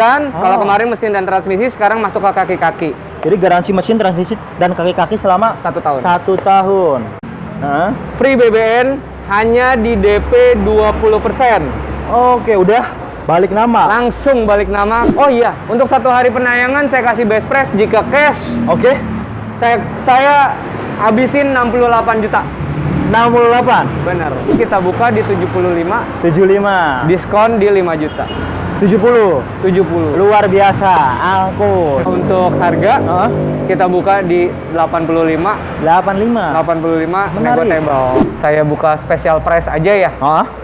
dilanjutkan. Kalau kemarin mesin dan transmisi, sekarang masuk ke kaki-kaki. Jadi garansi mesin, transmisi, dan kaki-kaki selama 1 tahun. 1 tahun. Free BBN hanya di DP 20%. Oke, udah balik nama. Langsung balik nama. Oh iya, untuk 1 hari penayangan saya kasih best price. Jika cash, Oke. saya habisin 68 juta. 68. Benar. Kita buka di 75, 75. diskon di 5 juta. 70. 70. Luar biasa, angkut. Untuk harga, kita buka di 85. 85. 85 Menarik. negotiable. Saya buka special price aja ya.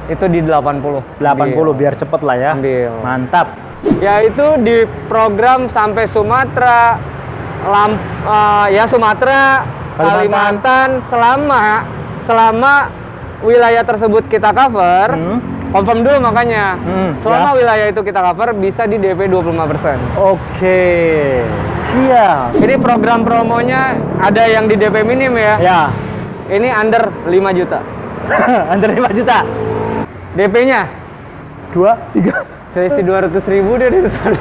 Itu di 80. 80 biar cepet lah ya. Ambil. Mantap. Yaitu di program sampai Sumatera, Sumatera, Kalimantan, selama wilayah tersebut kita cover. Confirm dulu makanya. Selama wilayah itu kita cover bisa di DP 25%. Oke. Siap. Ini program promonya ada yang di DP minim ya. Ya. Ini under 5 juta. Under 5 juta. DP-nya 2, 3. selisih 200.000 deh di sana.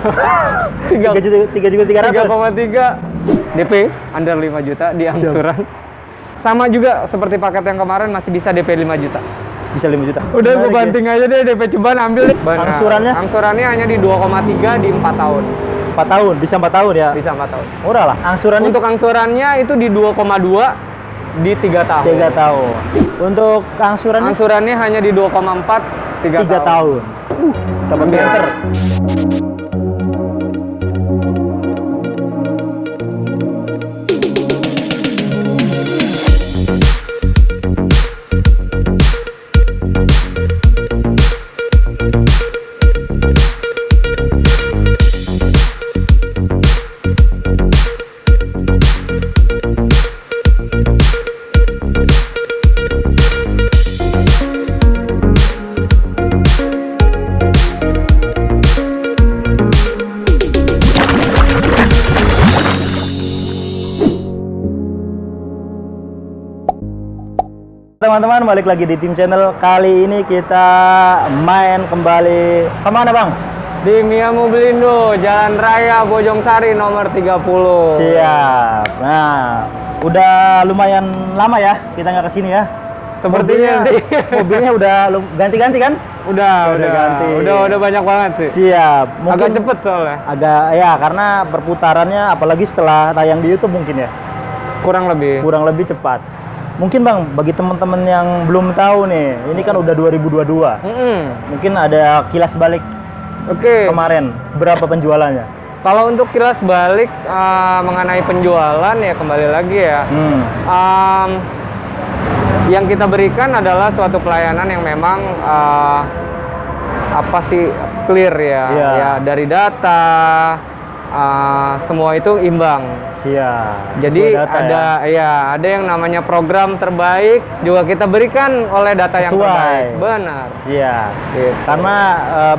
3.300. 3,3 DP under 5 juta di angsuran. Sama juga seperti paket yang kemarin masih bisa DP 5 juta. Bisa 5 juta. Udah gue banting aja deh DP cobaan ambil deh. Angsurannya? Angsurannya hanya di 2,3 di 4 tahun. 4 tahun, bisa 4 tahun ya? Bisa 4 tahun. Murah lah. Angsurannya? Untuk angsurannya itu di 2,2 di 3 tahun. 3 tahun. Untuk angsurannya? Angsurannya hanya di 2,4 3 tahun. Dapat meter. Teman-teman, balik lagi di Tim Channel. Kali ini kita main kembali kemana Bang? Di Mia Mobilindo, Jalan Raya Bojong Sari nomor 30. Siap. Nah, udah lumayan lama ya kita nggak kesini ya. Sepertinya sih. Mobilnya udah ganti-ganti kan? Udah ganti. Udah banyak banget sih. Siap. Mungkin Agak cepet soalnya. Agak ya, karena perputarannya apalagi setelah tayang di YouTube mungkin ya. Kurang lebih cepat. Mungkin Bang, bagi teman-teman yang belum tahu nih, ini kan udah 2022. Mungkin ada kilas balik kemarin, berapa penjualannya? Kalau untuk kilas balik mengenai penjualan ya kembali lagi ya. Yang kita berikan adalah suatu pelayanan yang memang clear ya. Ya dari data semua itu imbang. Siap. Jadi ada yang namanya program terbaik juga kita berikan oleh data yang terbaik. Benar. Siap. Gitu. Karena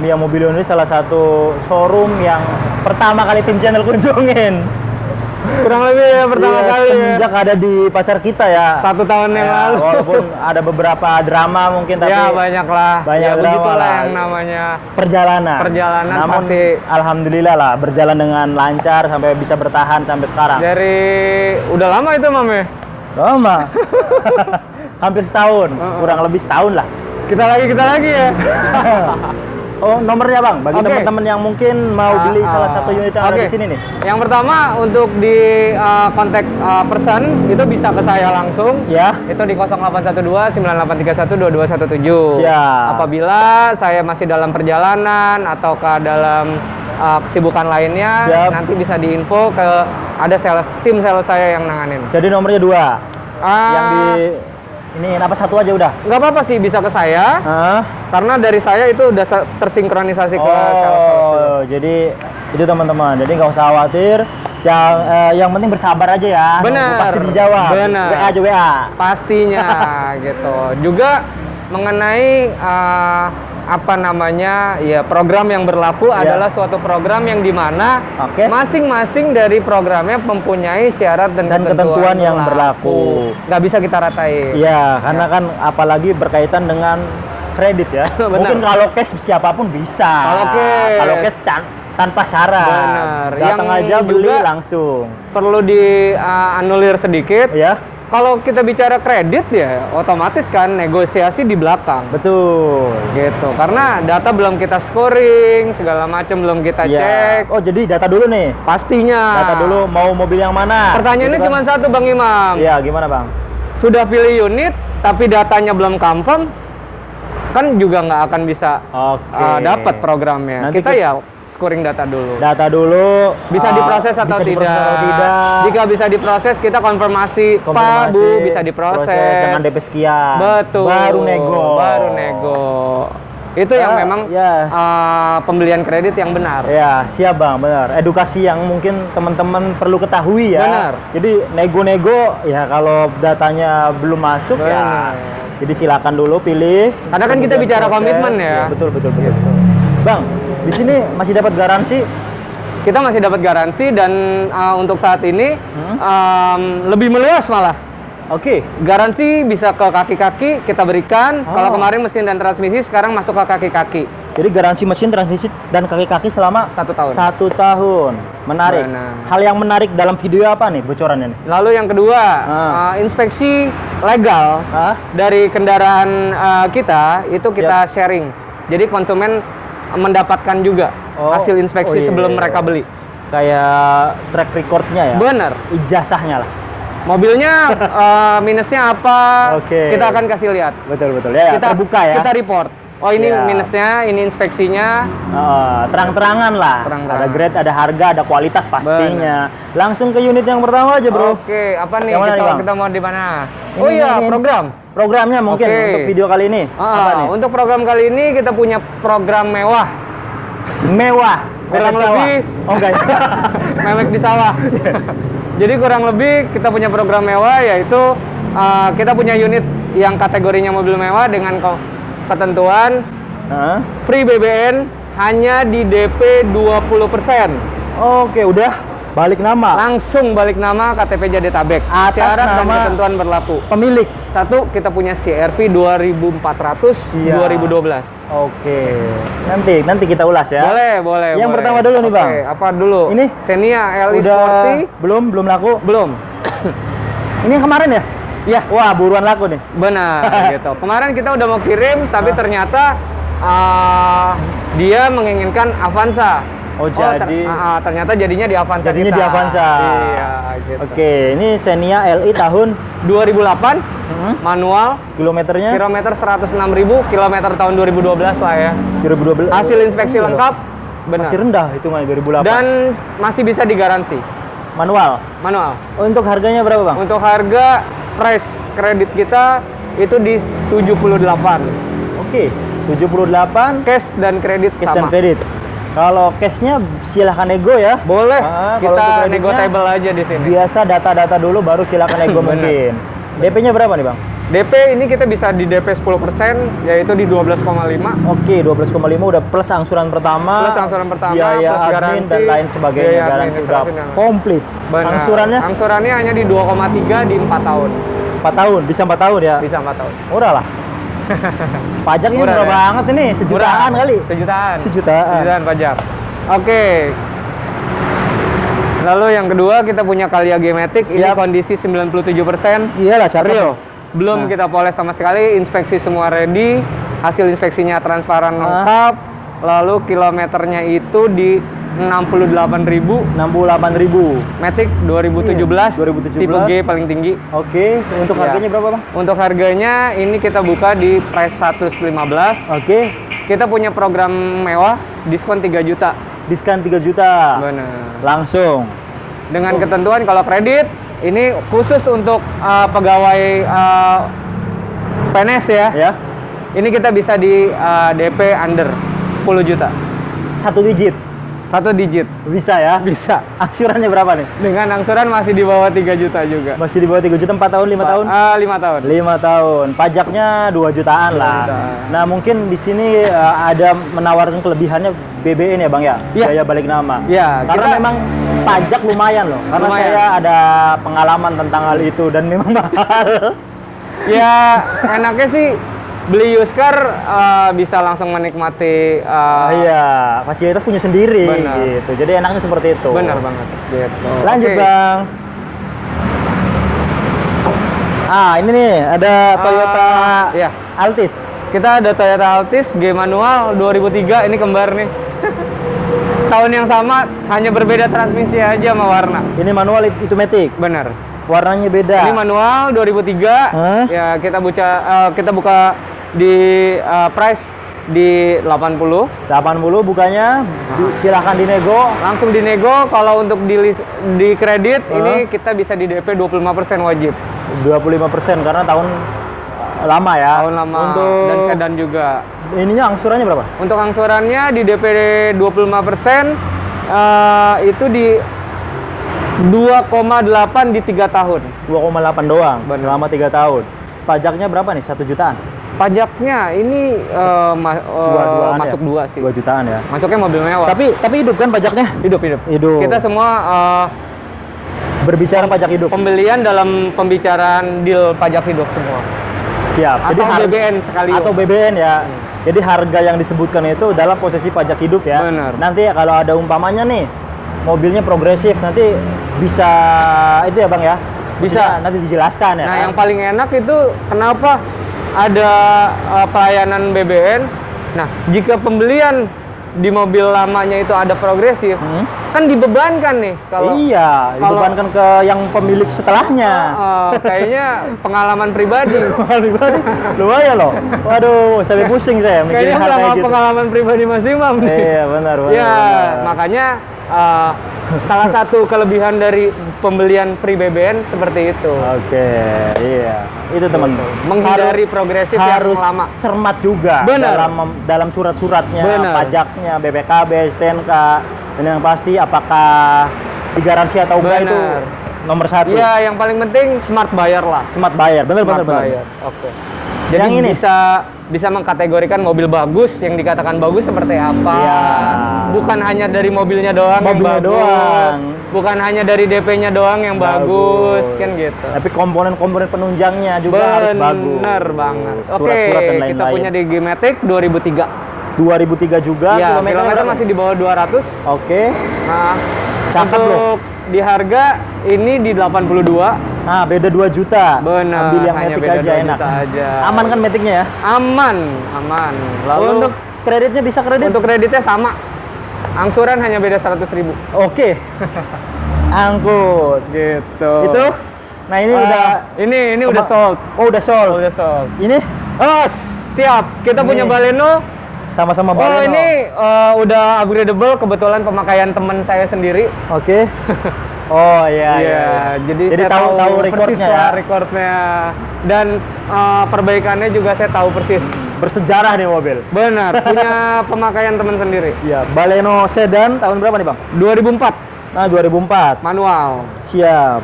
Mia Mobilindo ini salah satu showroom yang pertama kali Tim Channel kunjungin. Kurang lebih ya pertama kali semenjak ada di pasar kita ya. 1 tahun yang lalu. Walaupun ada beberapa drama mungkin, tapi ya banyak drama lah yang namanya perjalanan. Namun pasti alhamdulillah lah berjalan dengan lancar sampai bisa bertahan sampai sekarang. Dari udah lama itu Mame? Lama. Hampir setahun, kurang lebih setahun lah. Kita lagi ya. Oh, nomornya Bang, bagi teman-teman yang mungkin mau beli salah satu unit yang ada di sini nih. Yang pertama untuk di kontak person itu bisa ke saya langsung. Ya. Itu di 0812 9831 2217. Siap. Apabila saya masih dalam perjalanan atau dalam kesibukan lainnya, nanti bisa diinfo ke ada tim sales saya yang nanganin. Jadi nomornya 2. Yang di ini apa satu aja udah? Nggak apa-apa sih, bisa ke saya. Karena dari saya itu udah tersinkronisasi ke sales. Jadi itu teman-teman. Jadi nggak usah khawatir. Yang penting bersabar aja ya. Benar. Pasti dijawab. Benar. WA aja WA. Pastinya gitu. Juga mengenai program yang berlaku adalah suatu program yang dimana masing-masing dari programnya mempunyai syarat dan ketentuan yang berlaku. Nggak bisa kita ratain. Iya, karena kan apalagi berkaitan dengan kredit ya. Mungkin kalau cash siapapun bisa. Kalau cash tanpa syarat. Benar. Datang Yang aja beli juga langsung. Perlu dianulir sedikit. Ya. Kalau kita bicara kredit ya otomatis kan negosiasi di belakang. Betul. Gitu. Karena data belum kita scoring, segala macam belum kita cek. Oh, jadi data dulu nih. Pastinya. Data dulu mau mobil yang mana. Pertanyaannya gitu kan? cuma satu Bang Imam. Iya, gimana Bang? Sudah pilih unit tapi datanya belum confirm, kan juga nggak akan bisa dapat programnya. Nanti kita ya scoring data dulu. Data dulu. Bisa diproses atau bisa tidak. diproses atau tidak. Jika bisa diproses, kita konfirmasi, Pak, Bu, bisa diproses. Proses dengan DP sekian. Betul. Baru nego. Itu yang memang yes. Pembelian kredit yang benar. Ya, siap Bang, benar. Edukasi yang mungkin teman-teman perlu ketahui ya. Benar. Jadi nego-nego ya kalau datanya belum masuk ya. Jadi silakan dulu pilih. Karena kan kita bicara komitmen ya. Betul. Bang, di sini masih dapat garansi? Kita masih dapat garansi dan untuk saat ini lebih meluas malah. Oke. Garansi bisa ke kaki-kaki kita berikan. Kalau kemarin mesin dan transmisi, sekarang masuk ke kaki-kaki. Jadi garansi mesin, transmisi, dan kaki-kaki selama 1 tahun. 1 tahun. Menarik. Benar. Hal yang menarik dalam video apa nih bocorannya nih? Lalu yang kedua, inspeksi legal dari kendaraan kita itu kita sharing. Jadi konsumen mendapatkan juga hasil inspeksi sebelum mereka beli. Kayak track recordnya ya? Benar. Ijazahnya lah. Mobilnya minusnya apa? Kita akan kasih lihat. Betul ya. Kita terbuka ya. Kita report. Oh ini minusnya, ini inspeksinya. Terang-terangan lah. Ada grade, ada harga, ada kualitas pastinya. Langsung ke unit yang pertama aja bro. Oke, apa nih kita mau di mana? Program. Programnya mungkin untuk video kali ini. Apa nih? Untuk program kali ini kita punya program mewah. Kurang lebih. Oh enggak. Memek di sawah. Jadi kurang lebih kita punya program mewah, yaitu kita punya unit yang kategorinya mobil mewah dengan ketentuan free BBN hanya di DP 20%. Oke, udah balik nama. Langsung balik nama KTP Jadetabek. Syarat dan ketentuan berlaku. Pemilik. Satu, kita punya CR-V 2400 2012. Oke. Nanti kita ulas ya. Boleh. Yang pertama dulu nih, Bang. Apa dulu? Ini Xenia LI udah Sporty. Belum laku? Belum. Ini yang kemarin ya? Ya. Wah, buruan laku nih. Benar gitu. Kemarin kita udah mau kirim tapi ternyata dia menginginkan Avanza. Jadi ternyata jadinya di Avanza. Jadinya di Avanza. Iya, gitu. Oke, ini Xenia LI tahun 2008, manual. Kilometernya? Kilometer 106.000, kilometer tahun 2012 lah ya. 2012. Hasil inspeksi lengkap, benar. Masih rendah hitungannya 2008. Dan masih bisa digaransi. Manual. Untuk harganya berapa, Bang? Untuk harga price kredit kita itu di 78. Oke, 78. Cash dan kredit cash dan sama. kredit. Kalau cashnya silahkan nego ya. Boleh. Kita negotiable aja di sini. Biasa data-data dulu baru silahkan nego mungkin. DP-nya berapa nih, Bang? DP ini kita bisa di DP 10%, yaitu di 12,5. Oke, 12,5 udah plus angsuran pertama. Biaya plus admin garansi, dan lain sebagainya. Garansi udah komplit. Benar. Angsurannya hanya di 2,3 di 4 tahun. 4 tahun, bisa 4 tahun ya? Bisa 4 tahun. Murah lah. Pajak ini murah banget ini, sejutaan kali. Sejutaan pajak. Oke. Lalu yang kedua kita punya Calya G-Matic. Ini kondisi 97%. Iyalah, cakep. Belum kita poles sama sekali, inspeksi semua ready, hasil inspeksinya transparan lengkap. Lalu kilometernya itu di 68.000. Matic 2017. Tipe G paling tinggi. Oke, untuk harganya berapa, Bang? Untuk harganya ini kita buka di price 115. Oke. Kita punya program mewah, diskon 3 juta. Diskon 3 juta. Benar. Langsung. Dengan ketentuan kalau kredit, ini khusus untuk pegawai PNS ya. Ini kita bisa di DP under 10 juta. 1 digit. 1 digit. Bisa ya? Bisa. Angsurannya berapa nih? Dengan angsuran masih di bawah 3 juta juga. Masih di bawah 3 juta, 4 tahun, 5 tahun? 5 tahun. 5 tahun. Pajaknya 2 jutaan lah. Nah, mungkin di sini ada menawarkan kelebihannya BBN ya, Bang ya? Biaya balik nama. Iya. Karena memang pajak lumayan loh. Karena saya ada pengalaman tentang hal itu dan memang mahal. Ya, enaknya sih beli used car bisa langsung menikmati iya, fasilitas punya sendiri benar. gitu. Jadi enaknya seperti itu. Benar banget gitu. Lanjut, Bang. Ini nih ada Toyota iya. Altis. Kita ada Toyota Altis G manual 2003, ini kembar nih. Tahun yang sama, hanya berbeda transmisi aja sama warna. Ini manual, itu matic. Benar. Warnanya beda. Ini manual 2003. Ya kita buka di price di 80. 80 bukanya, silahkan dinego. Langsung dinego. Kalau untuk di kredit ini kita bisa di DP 25% wajib. 25% karena tahun lama ya. Tahun lama. Untuk Dan sedan juga. Ininya angsurannya berapa? Untuk angsurannya di DP 25% itu di 2,8 di 3 tahun. 2,8 doang. Benar. Selama 3 tahun. Pajaknya berapa nih? 1 jutaan? Pajaknya ini masuk ya? 2 sih. 2 jutaan ya. Masuknya mobil mewah. Tapi hidup kan pajaknya? Hidup. Hidup. Kita semua berbicara pajak hidup. pembelian dalam pembicaraan deal pajak hidup semua. Siap. Atau BBN sekali. Atau BBN ya. Jadi harga yang disebutkan itu dalam posisi pajak hidup ya. Benar. Nanti kalau ada umpamanya nih, mobilnya progresif, nanti bisa itu ya Bang ya? Bisa. Nanti dijelaskan ya. Nah, kan? yang paling enak itu kenapa ada pelayanan BBN. Nah, jika pembelian di mobil lamanya itu ada progresif, kan dibebankan nih kalau iya, dibebankan ke yang pemilik setelahnya. Kayaknya pengalaman pribadi. Lumayan loh. Waduh, sampai pusing saya mikirin Kayaknya hal sama kayak gitu. pengalaman pribadi Mas Imam nih. Iya, benar. Ya, makanya salah satu kelebihan dari pembelian free BBN seperti itu. Oke, iya. Itu teman-teman. Menghindari progresif yang harus lama. cermat juga Benar. dalam surat-suratnya, Benar. pajaknya, BPKB, STNK, dan yang pasti apakah digaransi atau enggak itu Benar. nomor 1. Iya, yang paling penting smart buyer lah. Smart buyer, benar. Oke. Jadi Yang ini bisa mengkategorikan mobil bagus, yang dikatakan bagus seperti apa. Iya. Bukan hanya dari mobilnya doang Mobilnya yang bagus. doang. Bukan hanya dari DP-nya doang yang bagus, kan gitu. Tapi komponen-komponen penunjangnya juga harus bagus. Bener banget. Oke, Surat-surat dan lain-lain. kita punya di G-Matic 2003. 2003 juga, Ya, kilometer kilometer masih di bawah 200. Oke. Nah, Cakep untuk di harga ini di 82. Nah, beda 2 juta. Benar, Ambil yang hanya Matic beda aja 2 enak. juta aja. Aman kan Maticnya ya? Aman. Lalu Untuk kreditnya bisa kredit? untuk kreditnya sama. Angsuran hanya beda 100.000. Oke. Angkut. Gitu. Itu? Nah, ini udah ini udah sold. Oh, udah sold. Udah sold. Ini Oh, siap. Kita Ini. punya Baleno. sama-sama Oh, Baleno. ini udah upgradable, kebetulan pemakaian teman saya sendiri. Oke. Oh, iya. Jadi saya tahu recordnya persis ya. lah recordnya, dan perbaikannya juga saya tahu persis. Bersejarah nih mobil. Benar, punya pemakaian teman sendiri. Siap. Baleno sedan tahun berapa nih, Bang? 2004, Nah, 2004. manual. Siap.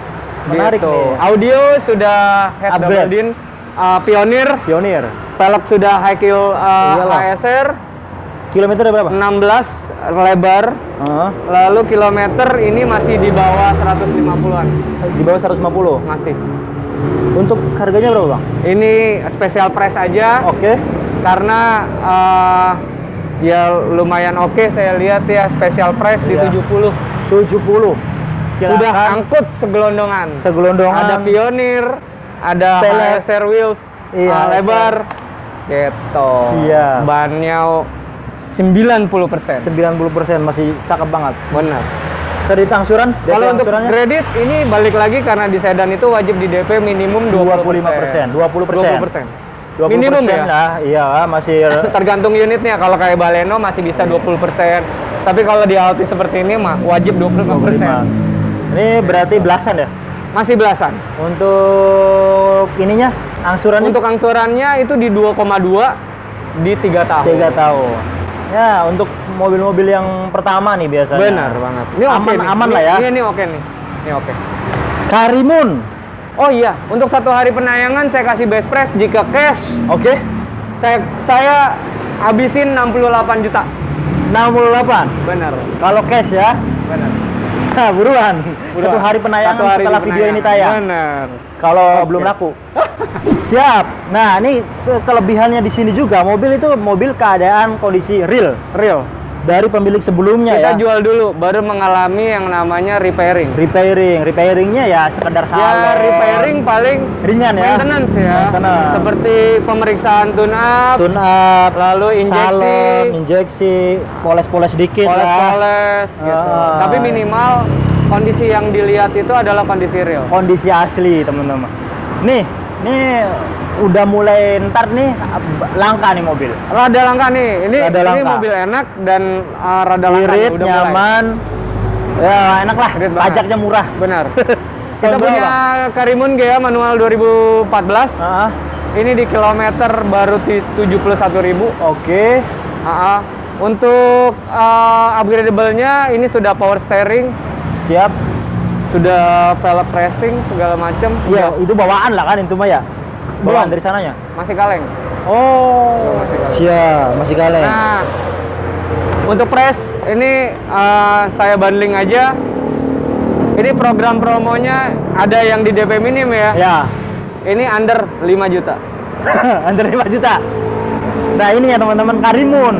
Menarik Gitu. nih. Audio sudah head Upgrade. double din, Pioneer, Pionir. pelek sudah high kill Iyalah. HSR, Kilometernya berapa? 16 lebar. Heeh. Lalu kilometer ini masih di bawah 150-an, Di bawah 150. masih. Untuk harganya berapa, Bang? Ini special price aja. Oke. Karena ya lumayan oke, saya lihat ya, special price di Iya. 70. 70. Silakan. Sudah angkut segelondongan. Segelondongan. Ada Pioneer, ada Pelek. HSR wheels, Iya, lebar. Gitu. Siap. Bannya 90%. 90% masih cakep banget. Benar. Kredit angsuran? DP Kalau untuk angsurannya? kredit ini balik lagi karena di sedan itu wajib di DP minimum 25%. 20%. 20%. 20% Minimum ya? lah, iya masih Tergantung unitnya. Kalau kayak Baleno masih bisa 20%. Tapi kalau di Altis seperti ini mah wajib 25%. 25. Ini berarti belasan ya? Masih belasan. Untuk ininya, angsurannya? Untuk angsurannya itu di 2,2 di 3 tahun. 3 tahun. Ya, untuk mobil-mobil yang pertama nih biasanya. Benar banget. Ini oke nih. Aman lah ya. Ini oke nih. Ini oke. Karimun. Oh iya, untuk 1 hari penayangan saya kasih best price. Jika cash, Oke. saya habisin 68 juta. 68. Benar. Kalau cash ya. Benar. Nah, buruan. 1 hari penayangan Satu hari setelah video ini penayangan. tayang. Benar. kalau belum laku. Siap. Nah, ini kelebihannya di sini juga, mobil itu mobil keadaan kondisi real dari pemilik sebelumnya. Kita ya. jual dulu, baru mengalami yang namanya repairing. Repairingnya ya sekedar salon. Ya, repairing paling ringan ya. Maintenance ya. Maintenance. Seperti pemeriksaan tune up, lalu injeksi, salon, injeksi, poles-poles dikit lah. poles gitu. Tapi minimal kondisi yang dilihat itu adalah kondisi real. Kondisi asli, teman-teman. Nih udah mulai ntar nih langka nih mobil. Rada langka nih. Ini langka. mobil enak dan rada langka. Irit, udah nyaman. Ya, enak lah. Irit banget. Pajaknya murah. Benar. Kita punya Karimun Gea manual 2014. Ini di kilometer baru 71.000. Oke. Untuk upgradable-nya ini sudah power steering. Siap. Sudah velg racing segala macam. Iya, itu bawaan lah kan itu mah ya. Bawaan dari sananya. Masih kaleng. Oh, siap, masih kaleng. Nah, untuk price ini saya bundling aja. Ini program promonya ada yang di DP minim ya. Ya. Ini under 5 juta. Under 5 juta. Nah, ini ya teman-teman, Karimun.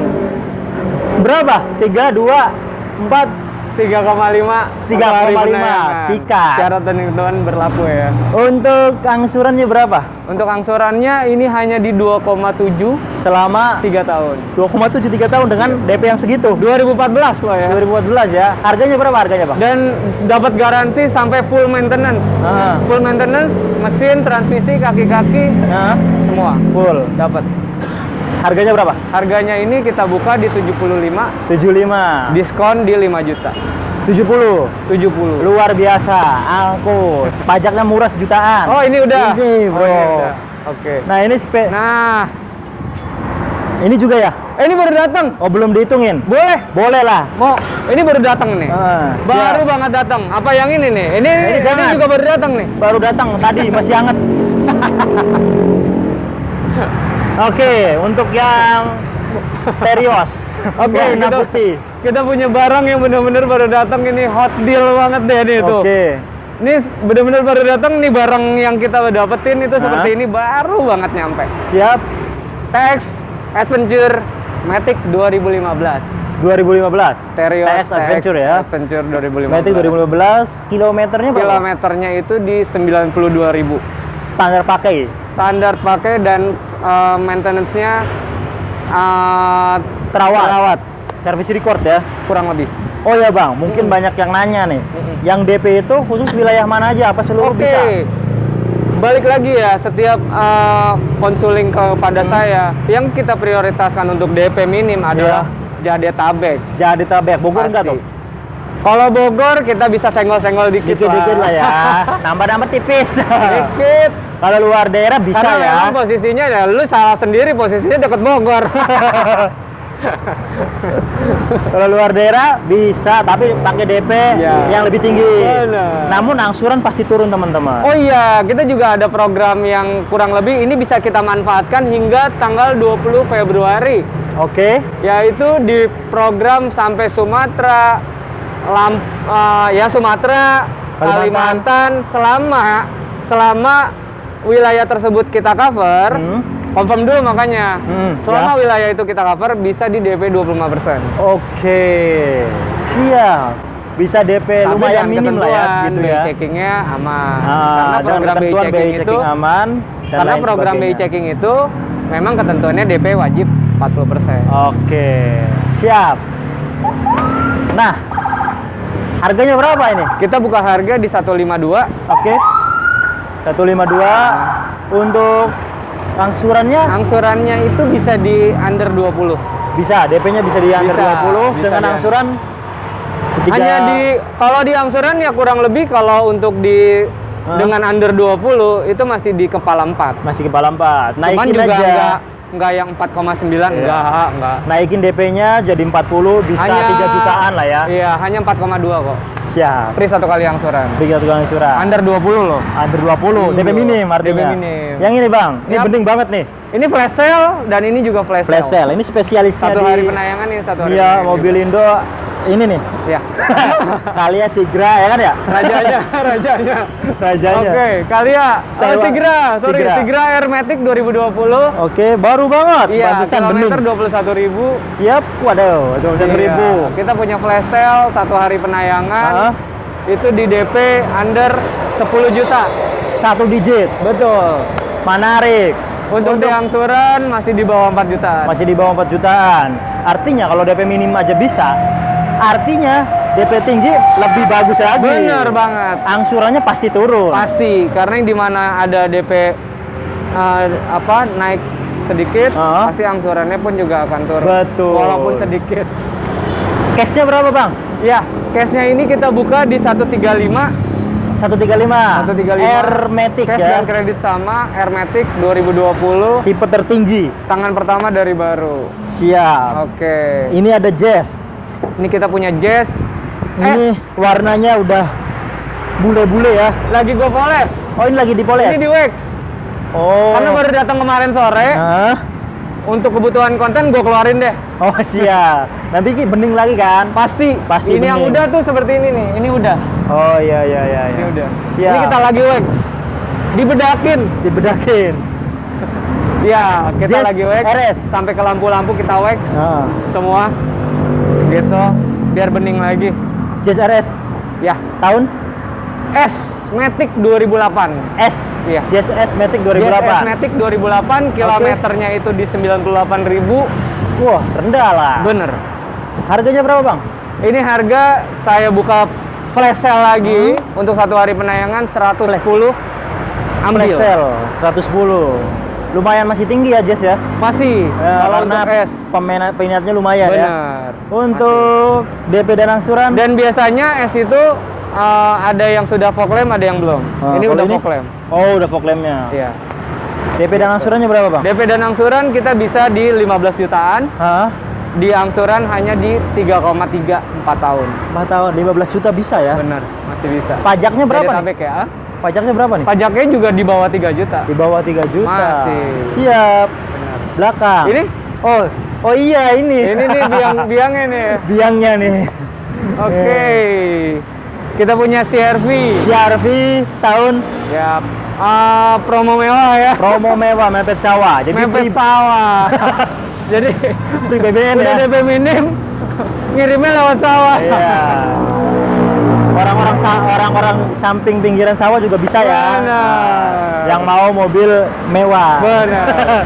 Berapa? 3, 2, 4 3,5 sikat. Syarat dan ketentuan berlaku ya. Untuk angsurannya berapa? Untuk angsurannya ini hanya di 2,7 selama 3 tahun. 2,7 3 tahun dengan DP yang segitu. 2014 loh ya. 2014 ya. Harganya berapa harganya, Bang? Dan dapat garansi sampai full maintenance. Full maintenance, mesin, transmisi, kaki-kaki, semua full dapat. Harganya berapa? Harganya ini kita buka di 75. 75. Diskon di 5 juta. 70. 70. Luar biasa. Angkut. Pajaknya murah sejutaan. Oh, ini udah. Ini, Bro. Oh, ini udah. Oke. Nah, ini Nah, ini juga ya? ini baru datang. Oh, belum dihitungin? Boleh. Boleh lah. Mau, ini baru datang nih. Baru siap. banget datang. Apa yang ini nih? Ini jangan. juga baru datang nih. Baru datang tadi, masih hangat. Oke, untuk yang Terios. Oke, warna putih. Kita punya barang yang benar-benar baru datang, ini hot deal banget deh nih tuh. Oke. Ini benar-benar baru datang nih, barang yang kita dapetin itu seperti ini, baru banget nyampe. Siap. TX Adventure Matic 2015. 2015. Terios TX Adventure ya. Adventure 2015. Matic 2015. Kilometernya berapa? Kilometernya itu di 92.000. Standar pakai. Standar pakai dan maintenance-nya terawat. Service record ya. Kurang lebih. Oh ya Bang, mungkin banyak yang nanya nih. Yang DP itu khusus wilayah mana aja? Apa seluruh bisa? Balik lagi ya, setiap konsuling kepada saya, yang kita prioritaskan untuk DP minim adalah Jadetabek. Jadetabek, Bogor enggak tuh? Kalau Bogor kita bisa senggol-senggol dikit lah ya. Nambah-nambah tipis. Dikit. Kalau luar daerah bisa. Karena memang posisinya ya, lu salah sendiri, posisinya deket Bogor. Kalau luar daerah bisa, tapi pakai DP yang lebih tinggi. Benar. Namun angsuran pasti turun teman-teman. Oh iya, kita juga ada program yang kurang lebih ini bisa kita manfaatkan hingga tanggal 20 Februari. Oke. Yaitu di program sampai Sumatera, Sumatera, Kalimantan, selama wilayah tersebut kita cover. Confirm dulu makanya. Selama wilayah itu kita cover bisa di DP 25%. Oke. Siap. Bisa DP lumayan minim lah ya segitu ya. BI checkingnya aman. Karena program BI checking aman dan karena program BI checking itu memang ketentuannya DP wajib 40%. Oke. Siap. Nah, harganya berapa ini? Kita buka harga di 152. Oke. 152. Untuk angsurannya itu bisa di under 20. Bisa, DP-nya bisa di under 20 dengan angsuran kalau di angsuran ya kurang lebih kalau untuk dengan under 20 itu masih di kepala 4. Masih kepala 4. Naikin juga aja. Enggak yang 4,9 enggak. Naikin DP-nya jadi 40 bisa 3 jutaan lah ya. Iya, hanya 4,2 kok. Siap. Free 1 kali angsuran. Free 1 kali angsuran. Under 20 loh. Under 20. DP minim artinya. DP minim. Yang ini Bang, ini bening banget nih. Ini flash sale dan ini juga flash sale. Flash sale. Ini spesialisnya satu hari penayangan ini, satu hari. Iya, mobil Indo ini nih. Ya. Kalia Sigra ya kan ya? Rajanya. Rajanya. Oke, Kalia Sigra Air Matic 2020. Oke, baru banget. Iya, Pantesan kilometer bening. 21.000. Siap. Waduh, 21.000. Iya. Kita punya flash sale 1 hari penayangan. Itu di DP under 10 juta. 1 digit. Betul. Menarik. Untuk angsuran masih di bawah 4 jutaan. Masih di bawah 4 jutaan. Artinya kalau DP minim aja bisa, artinya DP tinggi lebih bagus lagi. Bener banget. Angsurannya pasti turun. Pasti, karena yang dimana ada DP naik sedikit, pasti angsurannya pun juga akan turun. Betul. Walaupun sedikit. Cashnya berapa bang? Ya, cashnya ini kita buka di 135. 135. Air Matic cash ya. dan kredit sama, Air Matic 2020. Tipe tertinggi. Tangan pertama dari baru. Siap. Oke. Ini ada Jazz. Ini kita punya Jazz. Ini warnanya udah bule-bule ya. Lagi gue poles. Oh ini lagi dipoles. Ini di wax. Oh. Karena baru datang kemarin sore. Untuk kebutuhan konten gue keluarin deh. Oh siap. Nanti bening lagi kan? Pasti. Pasti ini bening. Yang udah tuh seperti ini nih. Ini udah. Oh iya. Ini udah. Siap. Ini kita lagi wax. Dibedakin. Ya, kita lagi wax. RS. Sampai ke lampu-lampu kita wax. Semua. Gitu. Biar bening lagi. Jazz RS. Ya. Tahun? S Matic 2008. S. Iya. Jazz S Matic 2008. Jazz S Matic 2008, kilometernya itu di 98.000. Wah, rendah lah. Bener. Harganya berapa, Bang? Ini harga saya buka flash sale lagi untuk 1 hari penayangan 110. Ambil. Flash sale 110. Lumayan masih tinggi ya, Jazz ya? Masih. Kalau karena untuk S. peminatnya lumayan. Bener. Ya. Untuk DP dan angsuran? Dan biasanya S itu ada yang sudah fog lamp, ada yang belum. Ini udah fog lamp. Oh, udah fog lampnya. Iya. DP dan angsurannya berapa, Bang? DP dan angsuran kita bisa di 15 jutaan. Di angsuran hanya di 3,34 tahun. 4 tahun, 15 juta bisa ya? Bener, masih bisa. Pajaknya berapa nih? Ya? Pajaknya berapa nih? Pajaknya juga di bawah 3 juta. Di bawah 3 juta. Masih. Siap. Bener. Belakang. Ini? Oh iya ini. Ini nih biangnya nih. Biangnya nih. Oke. Kita punya CR-V. CR-V tahun? Ya, promo mewah ya. Promo mewah, mepet sawah. Jadi mepet sawah. Jadi free BBM udah ya. DP minim, ngirimnya lewat sawah. Iya. Orang-orang samping pinggiran sawah juga bisa ya. Benar. Yang mau mobil mewah. Benar.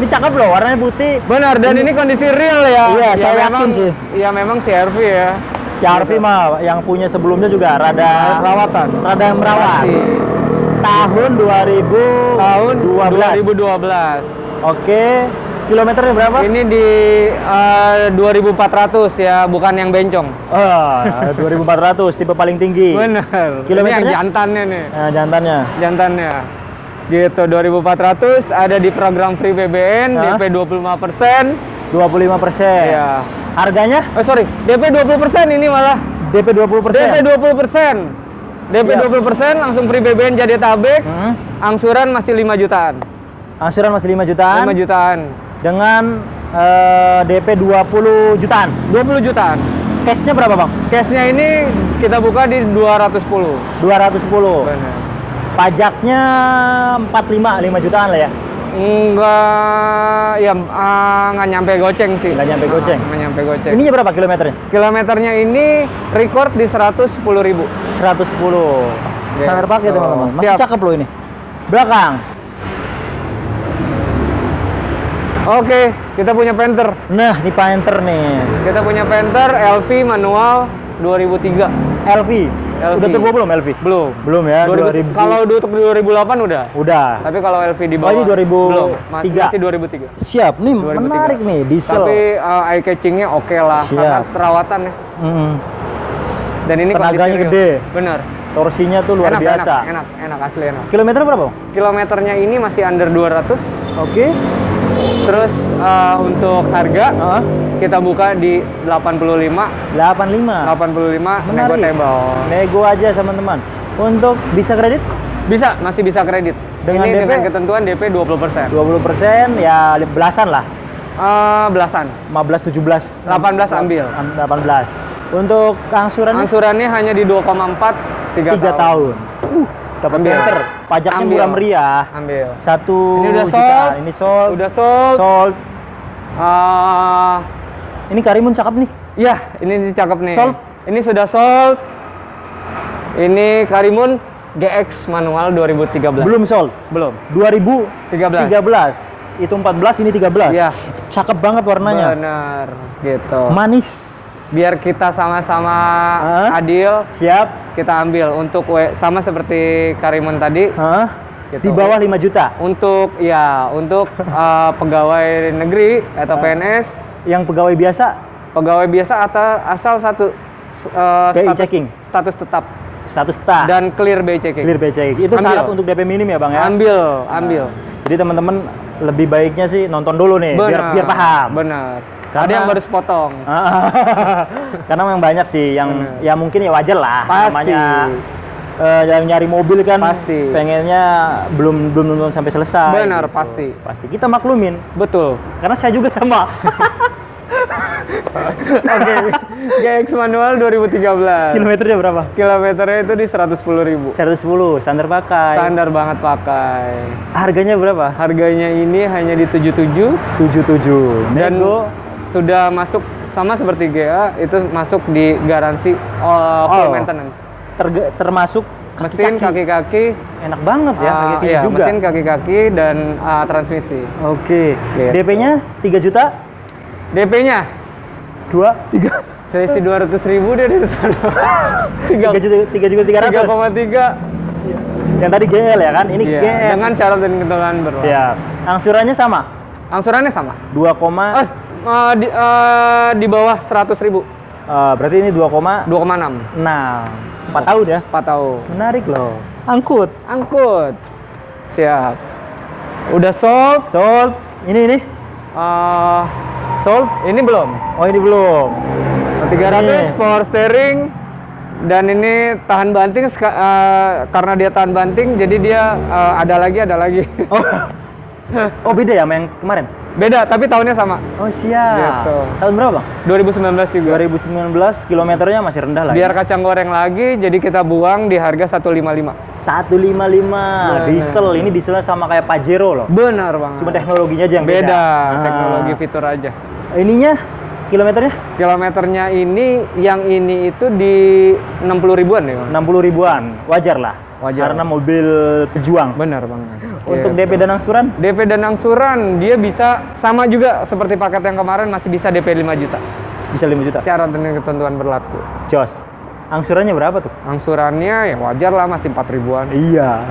Ini cakep loh, warnanya putih. Benar, dan ini kondisi real ya. Iya, ya, saya yakin sih. Iya, memang CR-V ya. CR-V mah yang punya sebelumnya juga rada merawat. Tahun 2012. Oke. Kilometernya berapa? Ini di 2400 ya, bukan yang bencong. 2400 tipe paling tinggi. Bener. Kilometernya? Ini yang jantannya nih. Nah, jantannya. Gitu, 2400 ada di program free BBN, DP 25%. 25%. Iya. Harganya? DP 20% ini malah. DP 20%. DP 20%. DP 20% langsung free BBN Jadetabek. Angsuran masih 5 jutaan. Angsuran masih 5 jutaan. 5 jutaan. Dengan DP 20 jutaan. 20 jutaan. Cashnya berapa, Bang? Cashnya ini kita buka di 210. 210. Benar. Pajaknya 5 jutaan lah ya? Enggak, ya nggak nyampe goceng sih. Nggak nyampe goceng? Nggak nyampe goceng. Ininya berapa kilometernya? Kilometernya ini record di 110.000. 110. Sangat pakai teman-teman. Masih Siap. cakep loh ini. Belakang. Oke, kita punya Panther. Nah, ini Panther nih. Kita punya Panther LV manual 2003. LV. Udah turbo belum LV? Belum ya. 2000. Kalau untuk 2008 udah. Udah. Tapi kalau LV di bawah. Oh, ini 2003. Belum. Masih 2003. Siap. Nih 2003. menarik nih, diesel. Tapi eye catchingnya oke lah. Siap. Karena perawatannya. Dan ini tenaganya kondisi gede. Bener. Torsinya tuh luar biasa. Enak, asli enak. Kilometer berapa, Bang? Kilometernya ini masih under 200. Oke. Terus untuk harga kita buka di 85. 85 negotiable. Nego aja sama teman. Untuk bisa kredit? Masih bisa kredit. Dengan ini DP? dengan ketentuan DP 20%. 20% ya belasan lah. belasan. 15, 17, 18 ambil. 18. Untuk angsurannya? Angsurannya hanya di 2,4 3 tahun. Dapat meter. Pajaknya Ambil. murah meriah. Ambil. 1 Ini udah juta. sold. Ini sold. Udah sold. Sold. Ah, Ini Karimun cakep nih. ya, ini cakep nih. Sold. Ini sudah sold. Ini Karimun GX manual 2013. Belum sold. Belum. 2013. Itu 14, ini 13. Iya. Cakep banget warnanya. Benar, gitu. Manis. Biar kita sama-sama adil, Siap. kita ambil untuk sama seperti Karimun tadi. Gitu. Di bawah 5 juta. Untuk pegawai negeri atau PNS, Yang pegawai biasa pegawai biasa atau asal satu BI checking. status tetap status tak. dan clear BI checking. Clear BI checking. Itu Ambil. syarat untuk DP minim ya, Bang ya? Ambil. Jadi teman-teman lebih baiknya sih nonton dulu nih biar paham. Benar. Karena- Ada yang baru sepotong. Karena memang banyak sih yang ya mungkin ya wajar lah. Pasti. Namanya yang nyari mobil kan Pasti. pengennya belum nonton sampai selesai. Benar, gitu. pasti. Kita maklumin. Betul. Karena saya juga sama. Oke. GX manual 2013. Kilometernya berapa? Kilometernya itu di 110.000. 110 standar pakai. Standar banget pakai. Harganya berapa? Harganya ini hanya di 77 77. dan Nego. sudah masuk sama seperti GA, itu masuk di garansi full maintenance. Termasuk Mesin kaki-kaki enak banget ya, kaki-kaki iya, juga. mesin kaki-kaki dan transmisi. Oke. Gitu. DP-nya 3 juta? DP-nya 2, 3. selisih 200.000 dia di sana. 3 juta 300. 3,3. Yang tadi GL ya kan? Ini Iya, GL. dengan syarat dan ketentuan berlaku. Siap. Angsurannya sama? Angsurannya sama. 2, Di bawah 100.000. berarti ini 2,6. 4 tahun ya? 4 tahun. Menarik loh. Angkut. Siap. Udah sold. Sold. Ini. Eh, Sold. ini belum. Oh, ini belum. 300 power steering dan ini tahan banting karena dia tahan banting jadi dia ada lagi. Oh, beda ya sama yang kemarin? Beda tapi tahunnya sama. Oh, siap. Gitu. Tahun berapa, Bang? 2019 juga. 2019, kilometernya masih rendah lah. Biar ya? kacang goreng lagi jadi kita buang di harga 155. 155. Diesel. Ini dieselnya sama kayak Pajero loh. Benar banget. Cuma teknologinya aja yang beda. beda. Teknologi fitur aja. Ininya kilometernya Kilometernya yang ini itu di 60 ribuan ya, Bang? 60 ribuan. Wajar lah. Wajar. Karena mobil pejuang. Benar banget. Untuk Gitu. DP dan angsuran? DP dan angsuran dia bisa sama juga seperti paket yang kemarin, masih bisa DP 5 juta. Bisa 5 juta. Syarat dan ketentuan berlaku. Jos. Angsurannya berapa tuh? Angsurannya ya wajar lah, masih 4 ribuan. Iya.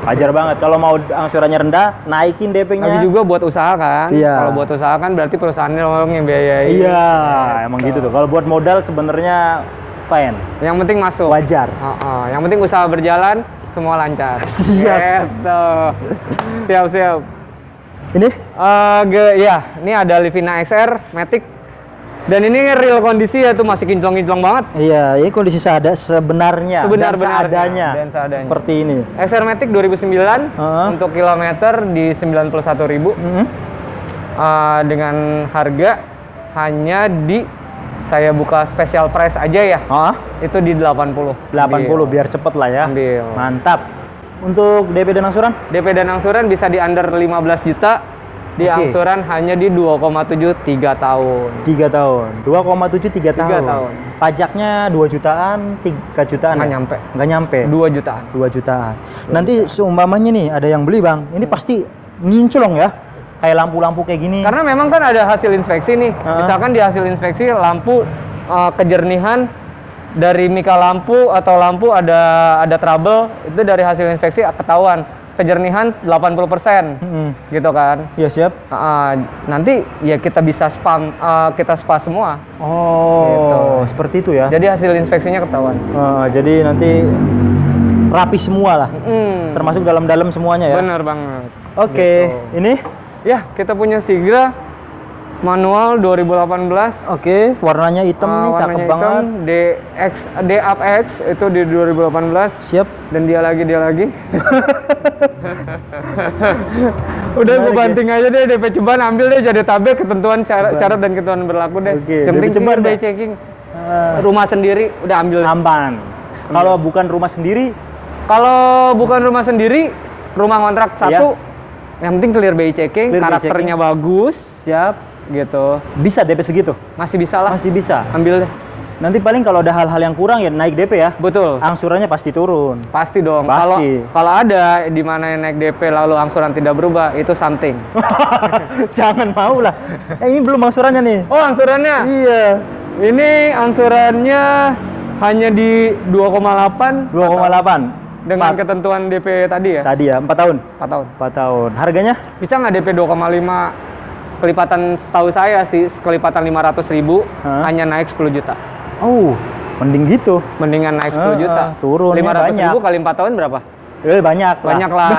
Wajar banget. Kalau mau angsurannya rendah, naikin DP-nya. Tapi juga buat usaha kan. Iya. Kalau buat usaha kan berarti perusahaannya dong yang biayai. Iya, emang gitu tuh. Kalau buat modal sebenarnya fine. Yang penting masuk. Wajar. Yang penting usaha berjalan, semua lancar. Siap. Gitu. Siap. Ini? Ya, ini ada Livina XR Matic. Dan ini real kondisi ya tuh, masih kinclong-kinclong banget. Iya, ini kondisi sebenarnya dan seadanya. Seperti ini. XR Matic 2009 untuk kilometer di 91.000. Dengan harga hanya saya buka special price aja ya. Itu di 80. 80 biar cepet lah ya. Ambil. Mantap. Untuk DP dan angsuran? DP dan angsuran bisa di under 15 juta. Di angsuran hanya di 2,7 3 tahun. 3 tahun. 2,7 3 tahun. Pajaknya 2 jutaan, 3 jutaan. Nggak nyampe. 2 jutaan. 2 jutaan. Nanti seumpamanya nih ada yang beli, Bang. Ini pasti nginculong ya. Kayak lampu-lampu kayak gini. Karena memang kan ada hasil inspeksi nih. Misalkan di hasil inspeksi lampu kejernihan dari mika lampu atau lampu ada trouble, itu dari hasil inspeksi ketahuan. Kejernihan 80%, gitu kan? Iya, siap. Nanti ya kita bisa kita spa semua. Oh, gitu. Seperti itu ya? Jadi hasil inspeksinya ketahuan. Jadi nanti rapi semua lah, termasuk dalam-dalam semuanya ya? Benar banget. Oke, Gitu. ini? Ya, kita punya Sigra Manual 2018. Oke, warnanya hitam nih, cakep warnanya banget. hitam, D up X itu di 2018. Siap. Dan dia lagi. Udah gue banting aja deh, DP Ceban ambil deh jadi tabek, ketentuan syarat dan ketentuan berlaku deh. Oke, Yang penting Ceban by checking. Rumah sendiri udah ambil. Aman. Kalau bukan rumah sendiri? Kalau bukan rumah sendiri, rumah kontrak satu, yang penting clear by checking, karakternya bagus. Siap. Gitu. Bisa DP segitu? Masih bisa lah. Masih bisa. Ambil deh. Nanti paling kalau ada hal-hal yang kurang ya naik DP ya. Betul. Angsurannya pasti turun. Pasti dong. Pasti. Kalau ada di mana yang naik DP lalu angsuran tidak berubah, itu something. Jangan mau lah. Ini belum angsurannya nih. Oh, angsurannya? Iya. Ini angsurannya hanya di 2,8. 2,8. Dengan ketentuan DP tadi ya? Tadi ya, 4 tahun? 4 tahun. 4 tahun. Harganya? Bisa nggak DP 2,5? Kelipatan setahu saya sih, kelipatan 500.000 hanya naik 10 juta. Oh, mending gitu. Mendingan naik 10 juta. Turunnya 500.000 kali 4 tahun berapa? Banyak lah. Banyak lah.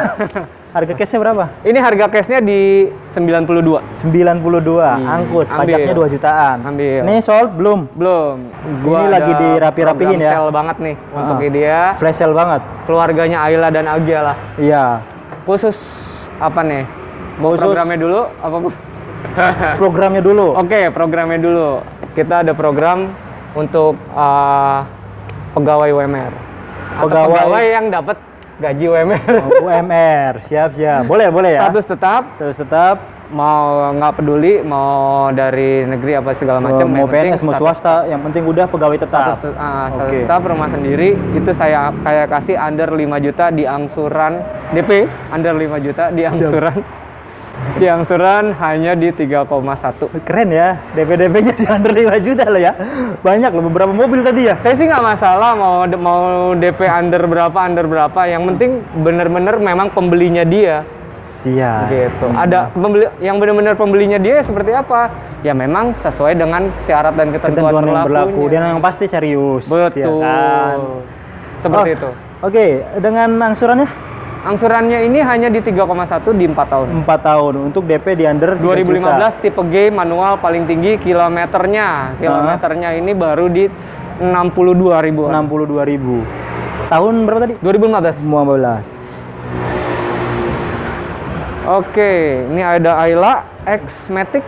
Harga cashnya berapa? Ini harga cashnya di 92. 92, angkut, pajaknya 2 jutaan. Ambil. Ini sold belum? Belum. Ini lagi dirapi-rapihin ya. Sale banget nih untuk dia. Flash sale banget. Keluarganya Ayla dan Agia lah. Iya. Khusus apa nih? Mau programnya dulu apa? Programnya dulu. Oke, programnya dulu. Kita ada program untuk pegawai UMR. Pegawai yang dapat gaji UMR. UMR, siap. Boleh ya. Status tetap. Mau nggak peduli, mau dari negeri apa segala macam. Mau PNS, mau swasta, yang penting udah pegawai tetap. Status tetap, rumah sendiri. Itu saya kayak kasih under 5 juta di angsuran DP, under 5 juta di angsuran. Di angsuran hanya di 3,1. Keren ya, DP-DP-nya di under 5 juta loh ya. Banyak loh, beberapa mobil tadi ya. Saya sih nggak masalah mau DP under berapa. Yang penting bener-bener memang pembelinya dia. Siap. Gitu. Ada yang benar-benar pembelinya dia seperti apa? Ya memang sesuai dengan syarat dan ketentuan yang berlaku. Dan yang pasti serius. Betul. Ya kan? Seperti itu. Oke, dengan angsurannya? Angsurannya ini hanya di 3,1 di 4 tahun. 4 tahun untuk DP di under 3 2015 tipe G manual paling tinggi kilometernya. Kilometernya ini baru di 62.000. 62.000. Tahun berapa tadi? 2015. 2015. Oke, ini ada Ayla X Matic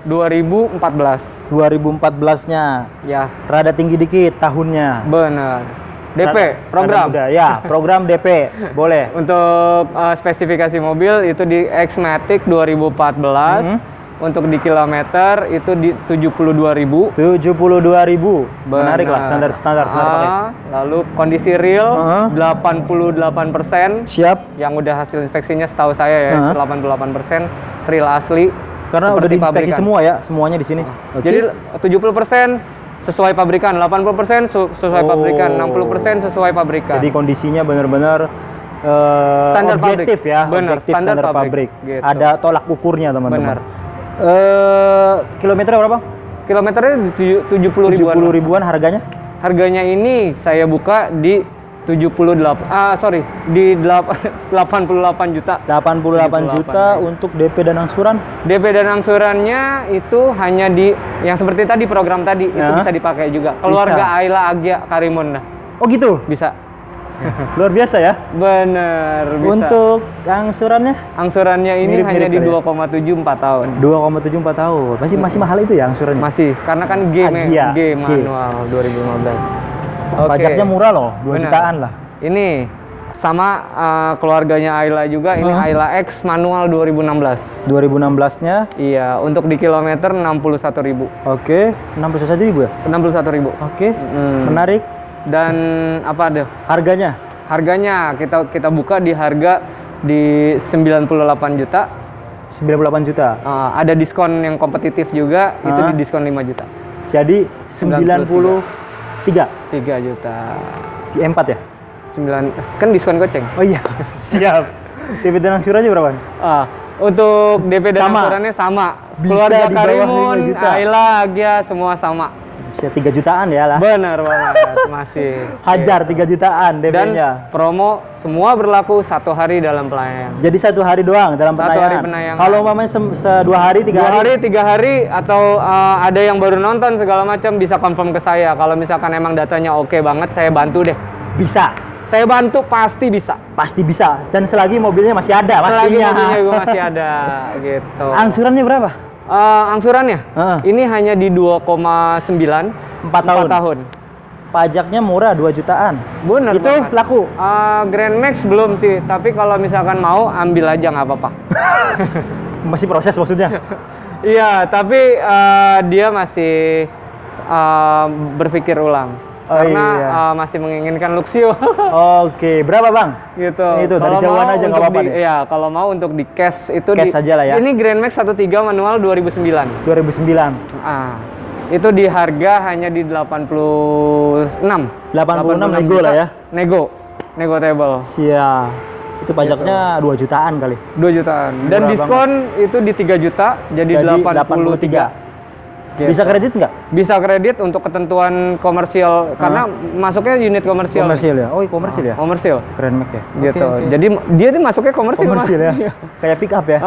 2014. 2014-nya. Ya. Rada tinggi dikit tahunnya. Benar. DP, program. Ya, program DP, boleh. Untuk spesifikasi mobil itu di X-Matic 2014. Untuk di kilometer itu di 72.000. 72.000. Menarik lah, standar pakai. Lalu kondisi real 88%. Siap. Yang udah hasil inspeksinya setahu saya ya, 88% real asli. Karena udah diinspeksi semua ya, semuanya di sini. Jadi 70% sesuai pabrikan, 80% sesuai pabrikan, 60% sesuai pabrikan. Jadi kondisinya benar-benar objektif pabrik. ya, benar, objektif standar pabrik. Gitu. Ada tolak ukurnya teman-teman. Benar. Kilometernya berapa? Kilometernya 70 ribuan. 70 ribuan harganya? Harganya ini saya buka di 88 juta. 88 juta untuk DP dan angsuran? DP dan angsurannya itu hanya di yang seperti tadi program tadi itu bisa dipakai juga. Keluarga Ayla Agia Karimun. Oh gitu? Bisa. Luar biasa ya? Bener, bisa. Untuk angsurannya? Angsurannya ini hanya di 2,7 4 tahun. 2,7 4 tahun. Masih mahal itu ya angsurannya? Masih, karena kan G manual 2015. Pajaknya murah loh, 2 jutaan lah. Ini sama keluarganya Ayla juga, ini Ayla X manual 2016. 2016-nya? Iya, untuk di kilometer 61.000. Oke, 61.000 ya? 61.000. Oke, menarik. Dan apa deh? Harganya? Harganya kita buka di harga di 98 juta. 98 juta. Ada diskon yang kompetitif juga, itu di diskon 5 juta. Jadi 93 juta. C4 ya? 9 kan diskon goceng. Oh iya. Siap. DP dan angsurannya berapa? Untuk DP dan angsurannya sama. Bisa Keluarga di bawah Karimun, 5 juta. Ayla, Agia semua sama. Bisa 3 jutaan ya lah. Bener banget, masih. Hajar 3 jutaan Dan DP-nya. promo semua berlaku 1 hari dalam penayangan. Jadi 1 hari doang dalam 1 hari penayangan. penayangan. Kalau umpamanya 2 hari, 3 2 hari. hari, 3 hari, atau ada yang baru nonton segala macam bisa confirm ke saya. Kalau misalkan emang datanya oke banget, saya bantu deh. Bisa. Saya bantu, pasti bisa. Pasti bisa. Dan selagi mobilnya masih ada Selagi pastinya. mobilnya gue masih ada, gitu. Angsurannya berapa? Angsurannya? Ini hanya di 2,9. 4 tahun. 4 tahun. Pajaknya murah 2 jutaan. Bener Itu banget. laku. Grand Max belum sih, tapi kalau misalkan mau ambil aja nggak apa-apa. Masih proses maksudnya. Iya, tapi dia masih berpikir ulang. Karena masih menginginkan Luxio. Oke, berapa bang? Gitu. Itu dari jauhan aja nggak apa-apa deh. Iya, kalau mau untuk di cash itu Cash aja lah ya. Ini Grand Max 1.3 manual 2009. 2009. Itu di harga hanya di 86. 86 nego lah ya. Nego table. Siap. Itu pajaknya 2 jutaan kali. 2 jutaan. Dan Murah diskon itu di 3 juta jadi 83. Gitu. Bisa kredit nggak? Bisa kredit untuk ketentuan komersial karena masuknya unit komersial. Komersial ya? Oh, komersial ya? Komersial. Keren Mac ya? Gitu. Oke. Jadi dia tuh masuknya komersial. Komersial ya? Iya. Kayak pick up ya?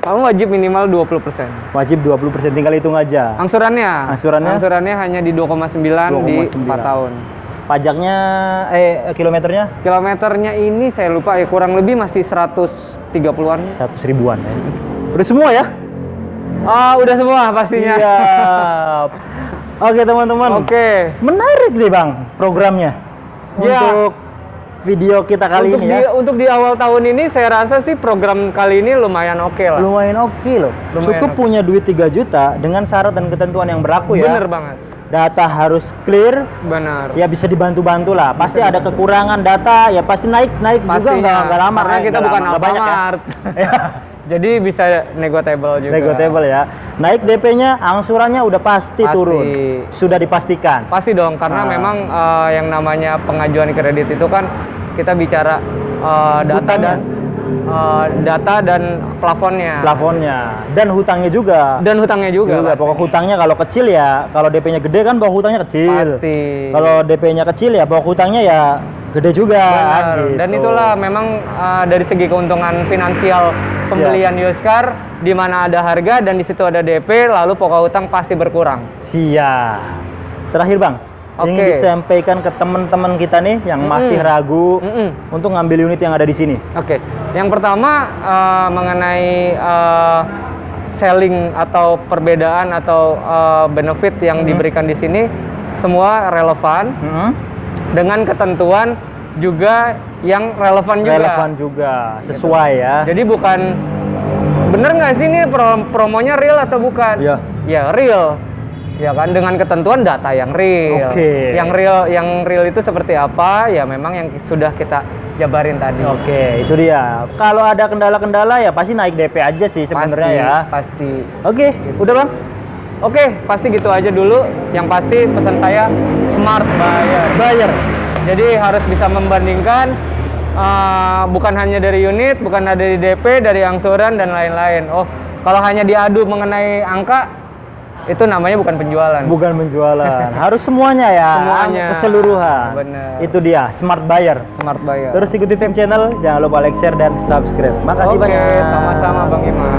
Kamu wajib minimal 20%. Wajib 20%, tinggal hitung aja. Angsurannya? Angsurannya hanya di 2,9 di 4 tahun. Pajaknya, kilometernya? Kilometernya ini saya lupa ya, kurang lebih masih 130-an. 100 ribuan ya. Udah semua ya? Udah semua pastinya. Siap. Oke teman-teman. Oke. Menarik nih bang programnya. Ya. Untuk video kita kali ini ya. Untuk di awal tahun ini saya rasa sih program kali ini lumayan oke lah. Lumayan oke loh. Lumayan Cukup punya duit 3 juta dengan syarat dan ketentuan yang berlaku ya. Bener banget. Data harus clear. Benar. Ya bisa dibantu-bantu lah. Pasti ada kekurangan data. Ya pasti naik juga nggak lama. Karena kita bukan banyak ya. Alfamart. Jadi bisa negotiable juga. Negotiable ya. Naik DP-nya, angsurannya udah pasti turun. Sudah dipastikan. Pasti dong, karena memang yang namanya pengajuan kredit itu kan kita bicara data dan plafonnya. Plafonnya dan hutangnya juga. Pokok hutangnya kalau kecil ya, kalau DP-nya gede kan pokok hutangnya kecil. Pasti. Kalau DP-nya kecil ya pokok hutangnya ya gede juga. Gitu. Dan itulah memang dari segi keuntungan finansial pembelian used car, di mana ada harga dan di situ ada DP, lalu pokok hutang pasti berkurang. Siap. Terakhir bang, ingin disampaikan ke teman-teman kita nih yang masih ragu untuk ngambil unit yang ada di sini. Oke. Yang pertama mengenai selling atau perbedaan atau benefit yang diberikan di sini semua relevan dengan ketentuan juga yang relevan juga. Sesuai ya. Jadi bukan bener nggak sih ini promonya real atau bukan? Iya. Ya real. Ya kan, dengan ketentuan data yang real. Oke. Yang real itu seperti apa? Ya memang yang sudah kita jabarin tadi. Oke, itu dia. Kalau ada kendala-kendala ya pasti naik DP aja sih sebenarnya ya. Pasti. Oke, udah bang? Oke, pasti gitu aja dulu. Yang pasti pesan saya smart buyer. Jadi harus bisa membandingkan bukan hanya dari unit, bukan dari DP, dari angsuran dan lain-lain. Oh, kalau hanya diadu mengenai angka itu namanya bukan penjualan. Bukan penjualan. Harus semuanya ya. Semuanya. Keseluruhan. Bener. Itu dia, smart buyer. Smart buyer. Terus ikuti Film Channel, jangan lupa like, share dan subscribe. Makasih banyak. Oke, sama-sama Bang Imam.